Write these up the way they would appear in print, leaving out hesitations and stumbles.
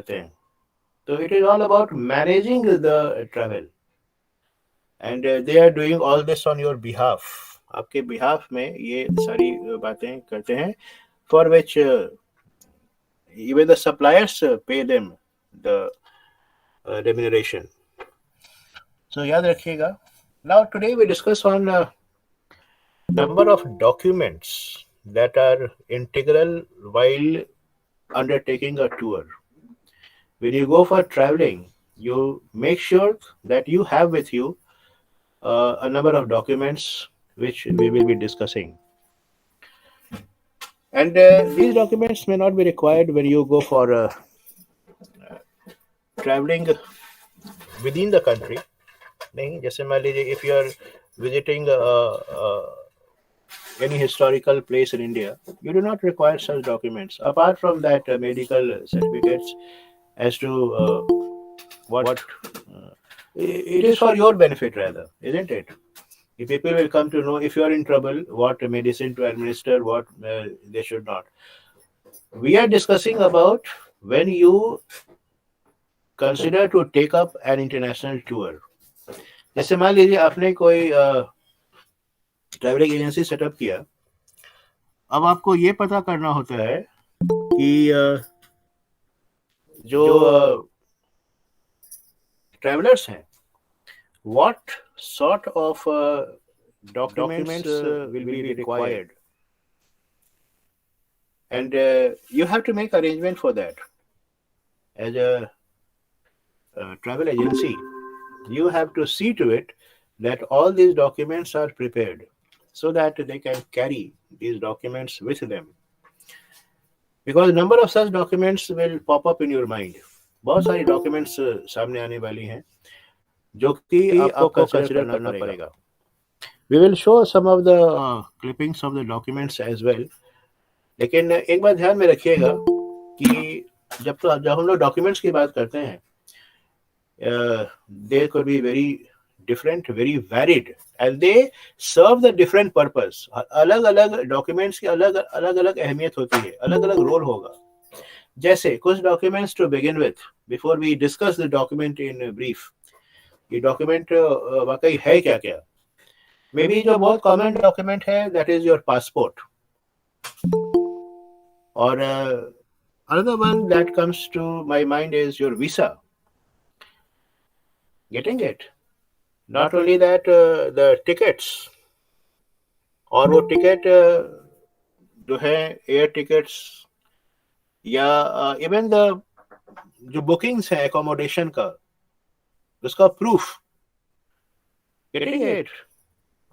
करते हैं. तो it is all about managing the travel, and they are doing all this on your behalf. आपके behalf में ये सारी बातें करते हैं, for which even the suppliers pay them the remuneration. So याद रखिएगा. Now today we discuss on number of documents that are integral while undertaking a tour. When you go for traveling, you make sure that you have with you a number of documents which we will be discussing. And these documents may not be required when you go for traveling within the country. नहीं, जैसे मान लीजिए if you are visiting any historical place in India, you do not require such documents. Apart from that, medical certificates as to what it is for your benefit, rather, isn't it? If people will come to know if you are in trouble, what medicine to administer, what they should not. We are discussing about when you consider to take up an international tour. जैसे मान लीजिए आपने कोई travelling agency setup किया. अब आपको ये पता करना होता है कि जो ट्रैवलर्स हैं, what sort of documents will be required, and you have to make arrangement for that. As a travel agency, you have to see to it that all these documents are prepared so that they can carry these documents with them. Because a number of such documents will pop up in your mind. बहुत सारी documents सामने आने वाली हैं जो कि आपको consider करना पड़ेगा. We will show some of the clippings of the documents as well. लेकिन एक बात ध्यान में रखिएगा कि जब हम लोग डॉक्यूमेंट्स की बात करते हैं, they could be very different, very varied, and they serve the different purpose. अलग अलग डॉक्यूमेंट्स की अलग अलग अहमियत होती है, अलग अलग रोल होगा. जैसे कुछ documents to begin with, before we discuss the document in brief, ये डॉक्यूमेंट वाकई है क्या क्या. मे बी जो बहुत कॉमन डॉक्यूमेंट है दैट इज योर पासपोर्ट, और another one that comes to my mind is your visa. Getting it? Not only that, the tickets, और वो टिकट जो है एयर टिकट्स या इवन द जो बुकिंग्स है एकोमोडेशन का, उसका प्रूफ. Getting it?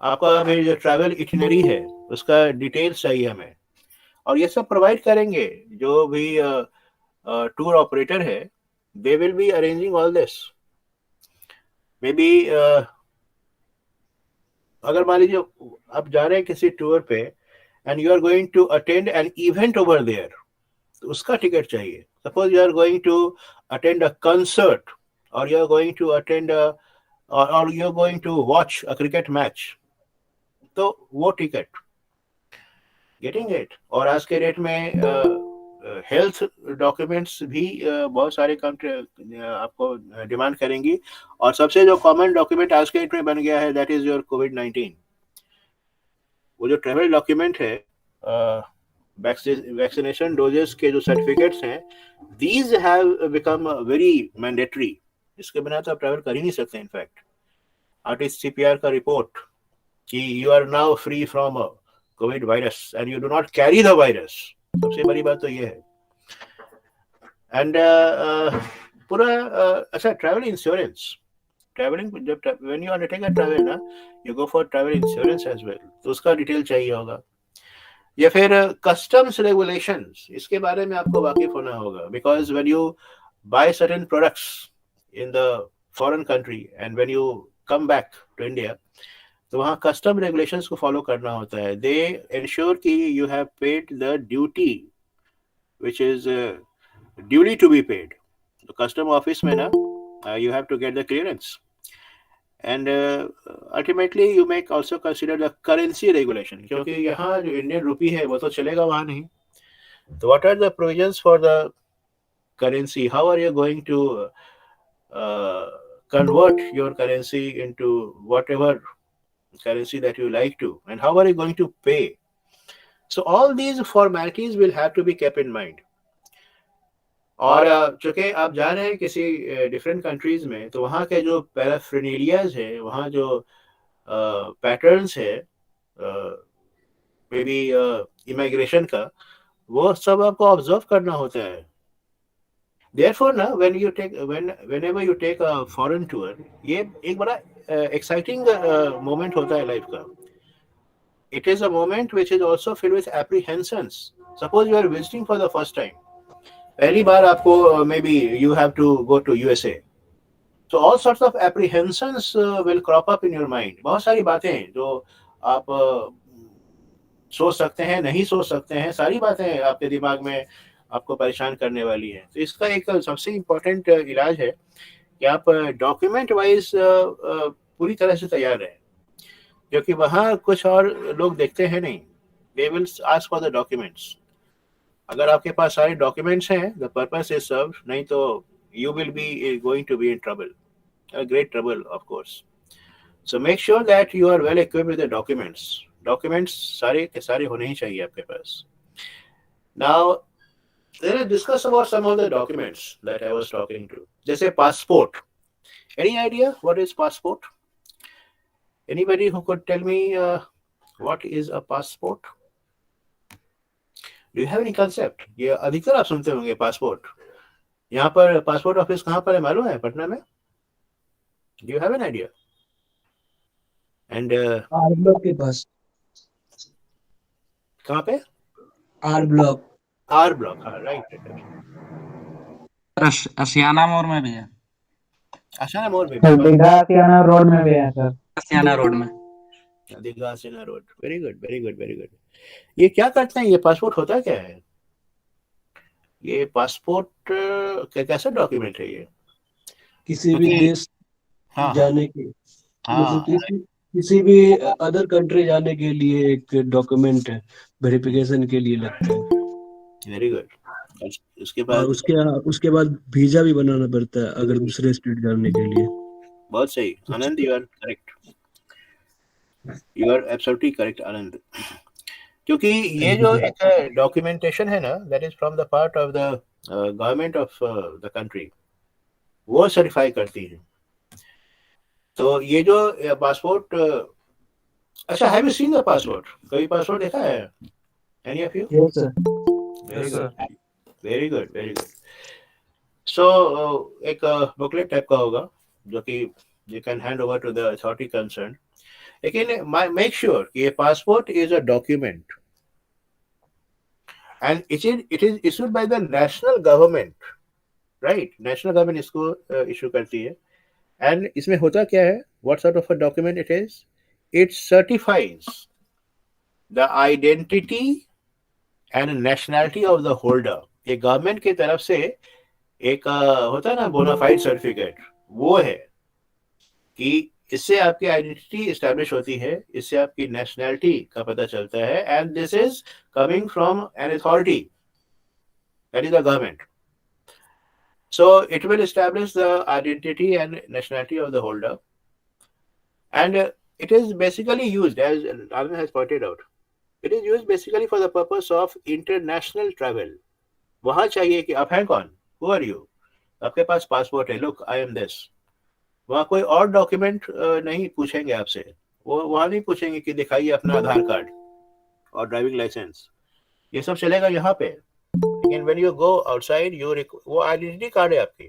आपका अभी जो ट्रैवल इटिनरी है उसका डिटेल्स चाहिए हमें, और ये सब प्रोवाइड करेंगे जो भी टूर ऑपरेटर है. They will be arranging all this. May be अगर मान लीजिए आप जा रहे हैं किसी टूर पे and you are going to attend an event over there, तो उसका टिकट चाहिए. Suppose you are going to attend a concert, और you are going to attend और you are going to watch a cricket match, तो वो ticket. Getting it? और आज के डेट में हेल्थ डॉक्यूमेंट्स भी बहुत सारे कंट्री आपको डिमांड करेंगी, और सबसे जो कॉमन डॉक्यूमेंट आज के डेट में बन गया है दैट इज योर कोविड-19. वो जो ट्रैवल डॉक्यूमेंट है, वैक्सीनेशन डोजेस के जो सर्टिफिकेट्स हैं, these have become very mandatory. इसके बिना तो आप ट्रैवल कर ही नहीं सकते. इनफैक्ट RT-PCR का रिपोर्ट कि you are now free from covid virus and you do not carry the virus, सबसे बड़ी बात तो ये है. एंड पूरा अच्छा ट्रैवल इंश्योरेंस, ट्रैवलिंग जब when you undertake a travel ना, you go for travel insurance as well, तो उसका डिटेल चाहिए होगा. या फिर कस्टम्स रेगुलेशंस, इसके बारे में आपको वाकिफ होना होगा. Because when you buy certain products in the foreign country and when you come back to India, तो वहाँ कस्टम रेगुलेशंस को फॉलो करना होता है. दे इंश्योर कि you have paid the duty which is duly to be paid. तो custom office में ना you have to get the clearance, and ultimately you make also consider the currency regulation, क्योंकि यहाँ जो इंडियन रुपी है वो तो चलेगा वहाँ नहीं. तो what are the provisions for the currency, how are you going to uh, convert your currency into whatever currency that you like to, and how are you going to pay? So all these formalities will have to be kept in mind. और चूंकि आप जा रहे हैं किसी different countries में, तो वहाँ के जो पैराफिनेरियाज है, वहाँ जो पैटर्न्स है मे बी इमिग्रेशन का, वो सब आपको ऑब्जर्व करना होता है. Therefore ना whenever you take a foreign tour, ये एक बड़ा exciting moment होता है लाइफ का. It is a moment which is also filled with apprehensions. Suppose you are visiting for the first time. पहली बार आपको maybe you have to go to USA. So all sorts of apprehensions will crop up in your mind. बहुत सारी बातें जो आप सोच सकते हैं, नहीं सोच सकते हैं, सारी बातें आपके दिमाग में आपको परेशान करने वाली हैं. तो इसका एक सबसे इम्पोर्टेंट इलाज है कि आप डॉक्यूमेंट वाइज पूरी तरह से तैयार रहें, क्योंकि वहाँ कुछ और लोग देखते हैं नहीं. They will ask for the documents. अगर आपके पास सारे डॉक्यूमेंट्स हैं, द पर्पस इज सर्व, नहीं तो you will be going to be in trouble, a great trouble, of course. So make sure that you are well equipped with the documents. Documents सारे के सारे होने ही चाहिए आपके पास. Now let us discuss about some of the documents that I was talking to. जैसे passport. Any idea what is passport? Anybody who could tell me what is a passport? Do you have any concept? ये अधिकतर आप सुनते होंगे passport. यहाँ पर passport office कहाँ पर है मालूम है? पटना में. Do you have an idea? And R block के पास. कहाँ पे? R block. आर ब्लॉक, हाँ, राइट. आशियाना मोड़ में भी है. आशियाना मोड़ में दीघा आशियाना रोड में भी है सर. आशियाना रोड में. Digha Ashiyana road. Very good, very good, very good. ये क्या करते हैं? ये पासपोर्ट होता क्या है? ये पासपोर्ट कैसा डॉक्यूमेंट है ये? किसी भी देश जाने के, मतलब किसी भी अदर कंट्री जाने के लिए एक डॉक्यूमेंट है, वेरिफिकेशन के लिए लगता है. Very good. उसके बाद उसके बाद वीजा भी बनाना पड़ता है अगर दूसरे स्टेट जाने के लिए. बहुत सही Anand, you are correct. You are absolutely correct Anand. क्योंकि ये जो एक डॉक्यूमेंटेशन है ना, that is from the part of the government of the country, वो सर्टिफाई करती है. तो ये जो पासपोर्ट, अच्छा, have you seen the passport? कभी पासपोर्ट देखा है? Any of you? Yes sir. Very good, very good, very good. So एक बुकलेट टाइप का होगा जो कि you can hand over to the authority concern. लेकिन मेक श्योर कि ये passport is a document and it is issued by the national government, right? National government इसको issue करती है. एंड इसमें होता क्या है? What sort of a document it is? It certifies the identity and nationality of the holder. ये government की तरफ से एक होता है ना बोनाफाइड सर्टिफिकेट, वो है कि इससे आपकी आइडेंटिटी एस्टैब्लिश होती है, इससे आपकी नेशनैलिटी का पता चलता है. And this is coming from an authority, that is the government. So it will establish the identity and nationality of the holder, and it is basically used, as Anand has pointed out, it is used basically for the purpose of international travel. वहाँ चाहिए कि आप हैं कौन, who are you, आपके पास passport है, look I am this. वहाँ कोई और डॉक्यूमेंट नहीं पूछेंगे आपसे. वो वहाँ नहीं पूछेंगे कि दिखाइए अपना आधार कार्ड और ड्राइविंग लाइसेंस. ये सब चलेगा यहाँ पे. लेकिन when you go outside, वो आइडेंटिटी कार्ड है आपकी,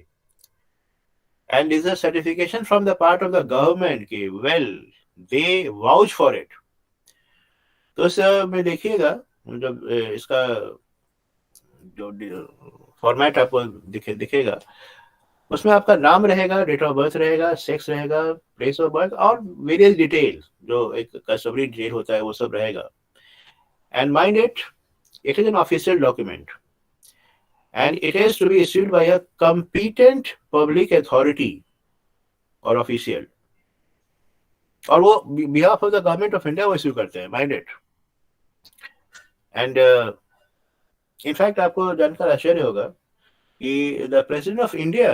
and is a certification from the part of the government कि well they vouch for it. तो इस में देखिएगा जब इसका जो फॉर्मेट आपको दिखेगा, उसमें आपका नाम रहेगा, डेट ऑफ बर्थ रहेगा, सेक्स रहेगा, प्लेस ऑफ बर्थ और वेरियस डिटेल जो एक कस्टमरी डिटेल होता है वो सब रहेगा. And mind it is an official document and it is to be issued by a competent public authority or official, और वो behalf of the government of India वो issue करते हैं. Mind it. And in fact आपको जानकर आश्चर्य होगा कि the president of India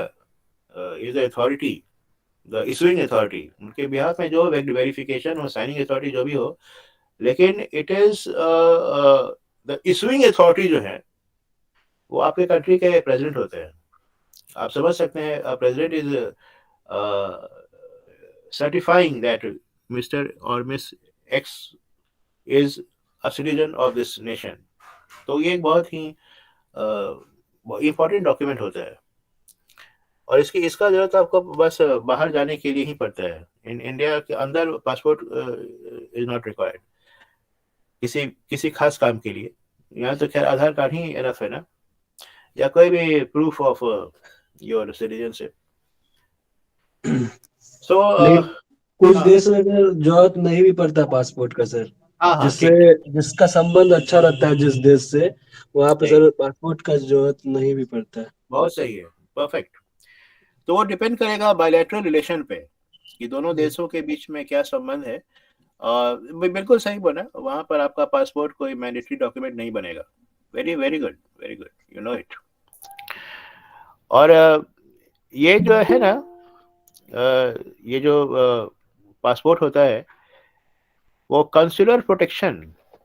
is the authority, the issuing authority, उनके बिहाफ में जो वेरिफिकेशन और साइनिंग अथॉरिटी जो भी हो, लेकिन it is the issuing authority जो है वो आपके कंट्री के प्रेसिडेंट होते हैं। आप समझ सकते हैं, president is certifying that mister और miss X is a citizen of this nation. तो ये एक बहुत ही इम्पोर्टेंट डॉक्यूमेंट होता है, और इसका जरूरत आपको बस बाहर जाने के लिए ही पड़ता है। इन इंडिया के अंदर पासपोर्ट इज नॉट रिक्वायर्ड किसी किसी खास काम के लिए। यहाँ तो खैर आधार कार्ड ही एनफ है ना, या कोई भी प्रूफ ऑफ योर सिटीजनशिप। सो लेकिन कुछ हाँ देश में अगर जरूरत नहीं भी पड़ता पासपोर्ट का सर, हाँ हाँ, जिससे ठीक ठीक, जिसका संबंध अच्छा रहता है जिस देश से, वहां पे सही, सर पासपोर्ट का जरूरत नहीं भी पड़ता है। बहुत सही है, परफेक्ट। तो वो डिपेंड करेगा बायलैटरल रिलेशन पे कि दोनों देशों के बीच में क्या संबंध है। बिल्कुल सही बोला, वहां पर आपका पासपोर्ट कोई मैंडेटरी डॉक्यूमेंट नहीं बनेगा। Very very good, very good, you know it. और ये जो है ना, ये जो पासपोर्ट होता है वो कंसुलर प्रोटेक्शन,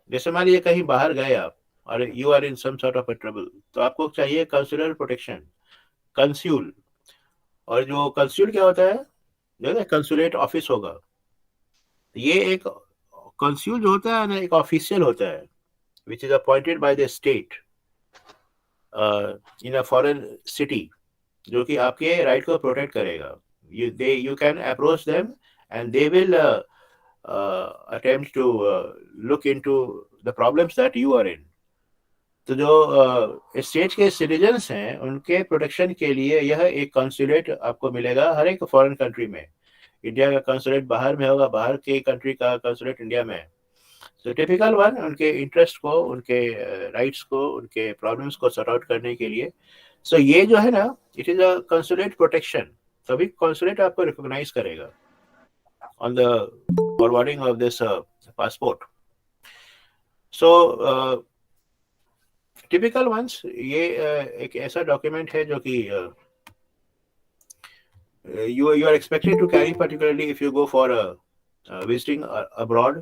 जैसे मान लीजिए कहीं बाहर गए आप और you are in some sort of a trouble, तो आपको चाहिए कंसुलर प्रोटेक्शन, कंस्यूल। और जो कंस्यूल क्या होता है, जो है कंसुलेट ऑफिस होगा, ये एक कंस्यूल जो होता है ना, एक ऑफिशियल होता है which is appointed by the state in a foreign city, जो कि आपके राइट को प्रोटेक्ट करेगा। You can approach them and they will attempt to look into the problems that you are in. तो जो स्टेट के सिटीजन्स हैं उनके प्रोटेक्शन के लिए यह एक कंसुलेट आपको मिलेगा हर एक फॉरेन कंट्री में। इंडिया का कंसुलेट बाहर में होगा, बाहर के कंट्री का कंसुलेट इंडिया में। तो टिपिकल वन, उनके इंटरेस्ट को, उनके राइट्स को, उनके प्रॉब्लम्स को सॉर्ट आउट करने के लिए। सो ये जो है ना, it is a consulate protection. तभी कंसुलेट आपको रिकॉग्नाइज करेगा on the forwarding of this passport. So typical ones, ये एक ऐसा डॉक्यूमेंट है जो कि you are expected to carry, particularly if you go for visiting abroad.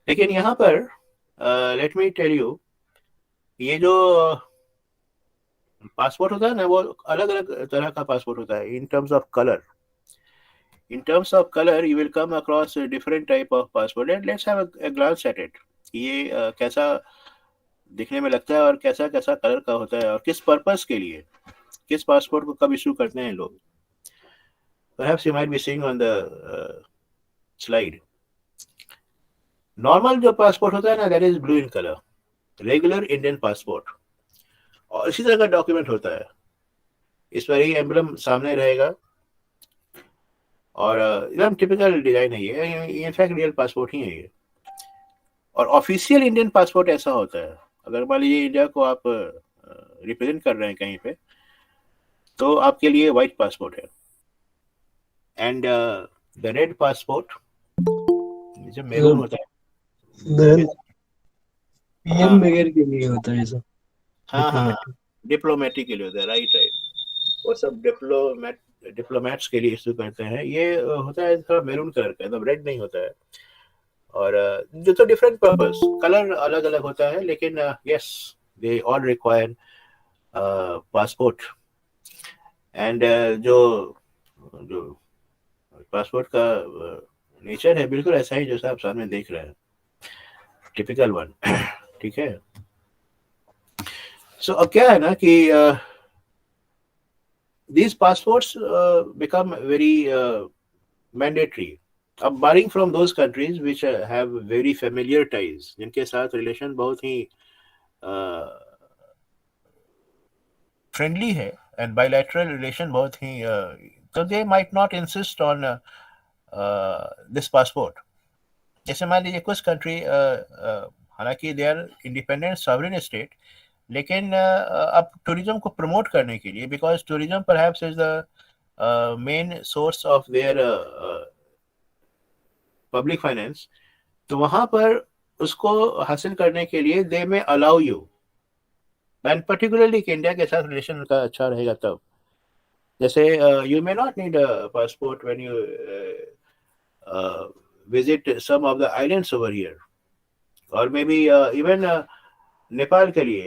लेकिन यहाँ पर let me tell you, ये जो पासपोर्ट होता है ना, वो अलग अलग तरह का पासपोर्ट होता है in terms of color. In terms of color, you will come across a different type of passport, and let's have a glance at it. ये कैसा दिखने में लगता है और कैसा कैसा कलर का होता है और किस पर्पस के लिए, किस पासपोर्ट को कब इशू करते हैं लोग। Perhaps you might be seeing on the slide. Normal जो पासपोर्ट होता है ना, that is blue in colour, regular Indian passport. और इसी तरह का डॉक्यूमेंट होता है, इस पर ही एम्बलम सामने रहेगा और एकदम टिपिकल डिजाइन है ये, इनफैक्ट रियल पासपोर्ट ही है ये। और ऑफिशियल इंडियन पासपोर्ट ऐसा होता है, अगर मान लीजिए इंडिया को आप रिप्रेजेंट कर रहे हैं कहीं पे, तो आपके लिए व्हाइट पासपोर्ट है। एंड द रेड पासपोर्ट जो मैरून होता है, पीएम हाँ वगैरह के लिए होता है सब, हाँ हाँ, डिप्लोमेटिक। डिप्लोमेटिक के लिए होता है, राइट राइट। वो सब डिप्लोमेट्स के लिए इशू करते हैं। ये होता है थोड़ा मैरून कलर का, एकदम रेड नहीं होता है। और जो तो डिफरेंट पर्पस, कलर अलग अलग होता है, लेकिन yes, they all require passport. And जो जो पासपोर्ट का नेचर है बिल्कुल ऐसा ही जैसा आप सामने देख रहे हैं, टिपिकल वन। ठीक है। सो अब क्या है ना कि these passports become very mandatory. अब barring from those countries which have very familiar ties, जिनके साथ रिलेशन बहुत ही फ्रेंडली है एंड बायलैटरल रिलेशन बहुत ही, तो they might not insist on this passport. जैसे मान लीजिए कुछ कंट्री, हालांकि they are independent sovereign state, लेकिन अब टूरिज्म को प्रमोट करने के लिए, because tourism perhaps is the main source of their public finance, तो वहां पर उसको हासिल करने के लिए दे में allow you and particularly India के साथ रिलेशन का अच्छा रहेगा तब. जैसे you may not need passport when you visit some of the islands over here, or maybe even Nepal के लिए